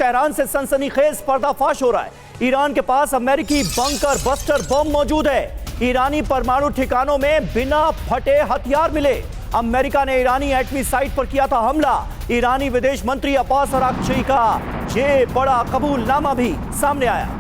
Tehran से सनसनीखेज पर्दाफाश हो रहा है। ईरान के पास अमेरिकी बंकर बस्टर बम मौजूद है। ईरानी परमाणु ठिकानों में बिना फटे हथियार मिले। अमेरिका ने ईरानी एटमी साइट पर किया था हमला। ईरानी विदेश मंत्री अब्बास अराक्ची का ये बड़ा कबूलनामा भी सामने आया।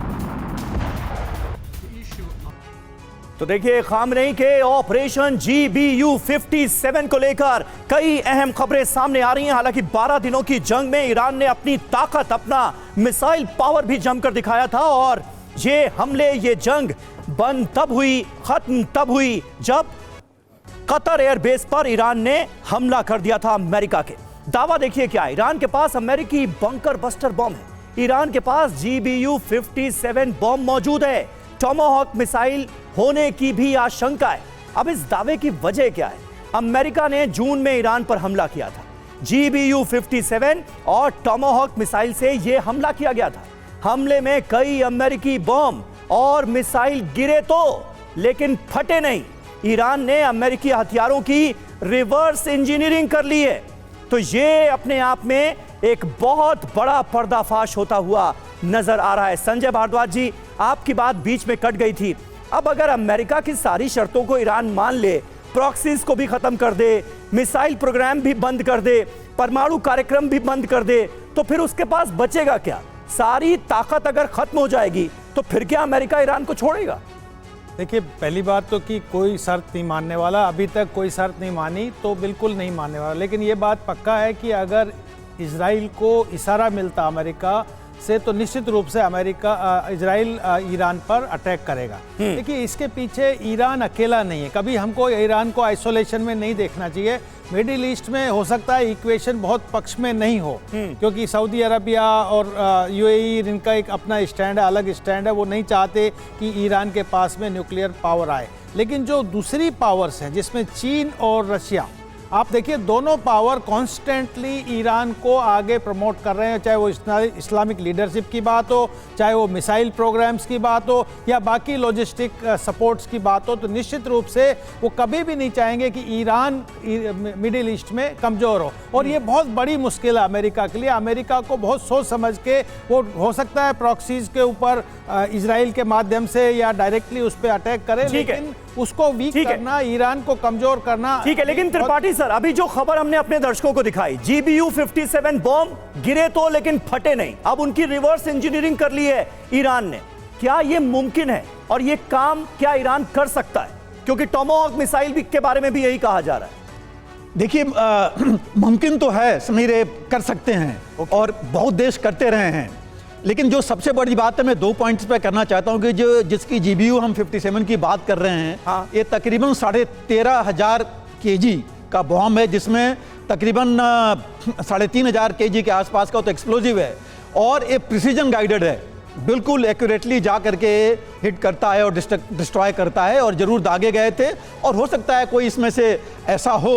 तो देखिए, खामनेई के ऑपरेशन GBU-57 को लेकर कई अहम खबरें सामने आ रही हैं। हालांकि 12 दिनों की जंग में ईरान ने अपनी ताकत, अपना मिसाइल पावर भी जमकर दिखाया था और ये हमले, ये जंग बंद तब हुई, खत्म तब हुई जब कतर एयरबेस पर ईरान ने हमला कर दिया था अमेरिका के। दावा देखिए क्या है, ईरान के पास अमेरिकी बंकर बस्टर बम है। ईरान के पास GBU-57 बम मौजूद है। टॉमाहॉक मिसाइल होने की भी आशंका है। अब इस दावे की वजह क्या है? अमेरिका ने जून में ईरान पर हमला किया था। GBU-57 और टॉमाहॉक मिसाइल से यह हमला किया गया था। हमले में कई अमेरिकी बम और मिसाइल गिरे तो, लेकिन फटे नहीं। ईरान ने अमेरिकी हथियारों की रिवर्स इंजीनियरिंग कर ली है। तो यह अपने आप में एक बहुत बड़ा पर्दाफाश होता हुआ नजर आ रहा है। संजय भारद्वाज जी, आपकी बात बीच में कट गई थी। अब अगर अमेरिका की सारी शर्तों को ईरान मान ले, प्रॉक्सीज को भी खत्म कर दे, मिसाइल प्रोग्राम भी बंद कर दे, परमाणु कार्यक्रम भी बंद कर दे, तो फिर उसके पास बचेगा क्या? सारी ताकत अगर खत्म हो जाएगी तो फिर क्या अमेरिका ईरान को छोड़ेगा? देखिए, पहली बात तो कि कोई शर्त नहीं मानने वाला, अभी तक कोई शर्त नहीं मानी तो बिल्कुल नहीं मानने वाला। लेकिन ये बात पक्का है कि अगर इजराइल को इशारा मिलता अमेरिका से तो निश्चित रूप से इजराइल ईरान पर अटैक करेगा। देखिए, इसके पीछे ईरान अकेला नहीं है। कभी हमको ईरान को आइसोलेशन में नहीं देखना चाहिए। मिडिल ईस्ट में हो सकता है इक्वेशन बहुत पक्ष में नहीं हो, क्योंकि सऊदी अरबिया और UAE इनका एक अपना स्टैंड है, अलग स्टैंड है। वो नहीं चाहते कि ईरान के पास में न्यूक्लियर पावर आए। लेकिन जो दूसरी पावर्स हैं, जिसमें चीन और रशिया, आप देखिए दोनों पावर कॉन्स्टेंटली ईरान को आगे प्रमोट कर रहे हैं। चाहे वो इस्लामिक लीडरशिप की बात हो, चाहे वो मिसाइल प्रोग्राम्स की बात हो, या बाकी लॉजिस्टिक सपोर्ट्स की बात हो, तो निश्चित रूप से वो कभी भी नहीं चाहेंगे कि ईरान मिडिल ईस्ट में कमज़ोर हो। और ये बहुत बड़ी मुश्किल है अमेरिका के लिए। अमेरिका को बहुत सोच समझ के, वो हो सकता है प्रॉक्सीज के ऊपर इजराइल के माध्यम से या डायरेक्टली उस पर अटैक करे, लेकिन उसको वीक करना, ईरान को कमजोर करना। ठीक है, लेकिन त्रिपाठी सर, अभी जो खबर हमने अपने दर्शकों को दिखाई, GBU-57 बम गिरे तो, लेकिन फटे नहीं। अब उनकी रिवर्स इंजीनियरिंग कर ली है ईरान ने। क्या यह मुमकिन है और यह काम क्या ईरान कर सकता है? क्योंकि टॉमाहॉक मिसाइल के बारे में भी यही कहा जा रहा है। देखिए, मुमकिन तो है समीर, कर सकते हैं और बहुत देश करते रहे हैं। लेकिन जो सबसे बड़ी बात है, मैं 2 पॉइंट्स पे करना चाहता हूं कि जो जिसकी GBU हम 57 की बात कर रहे हैं, हाँ। ये तकरीबन 13,500 kg का बॉम्ब है, जिसमें तकरीबन 3,500 kg के आसपास का तो एक्सप्लोजिव है और ये प्रिसीजन गाइडेड है। बिल्कुल एक्यूरेटली जा करके हिट करता है और डिस्ट्रॉय करता है। और जरूर दागे गए थे, और हो सकता है कोई इसमें से ऐसा हो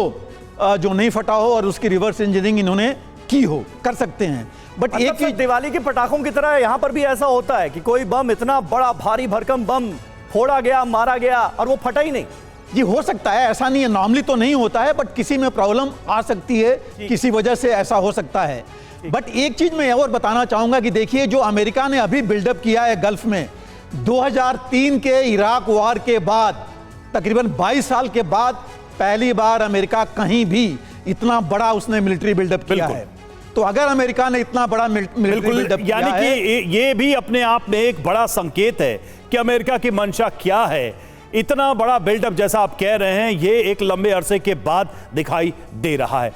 जो नहीं फटा हो और उसकी रिवर्स इंजीनियरिंग इन्होंने की हो। कर सकते हैं। बट एक ही दिवाली के पटाखों की तरह यहां पर भी ऐसा होता है कि कोई बम, इतना बड़ा भारी भरकम बम फोड़ा गया, मारा गया और वो फटा ही नहीं। जी, हो सकता है, ऐसा नहीं है, नॉर्मली तो नहीं होता है, बट किसी में प्रॉब्लम आ सकती है, किसी वजह से ऐसा हो सकता है। बट एक चीज मैं और बताना चाहूंगा कि देखिए, जो अमेरिका ने अभी बिल्डअप किया है गल्फ में, 2003 के इराक वार के बाद, तकरीबन 22 साल के बाद पहली बार अमेरिका कहीं भी इतना बड़ा उसने मिलिट्री बिल्डअप किया है। तो अगर अमेरिका ने इतना बड़ा मिलिट्री बिल्डअप किया है, यानी कि ये भी अपने आप में एक बड़ा संकेत है कि अमेरिका की मंशा क्या है। इतना बड़ा बिल्डअप जैसा आप कह रहे हैं, ये एक लंबे अरसे के बाद दिखाई दे रहा है।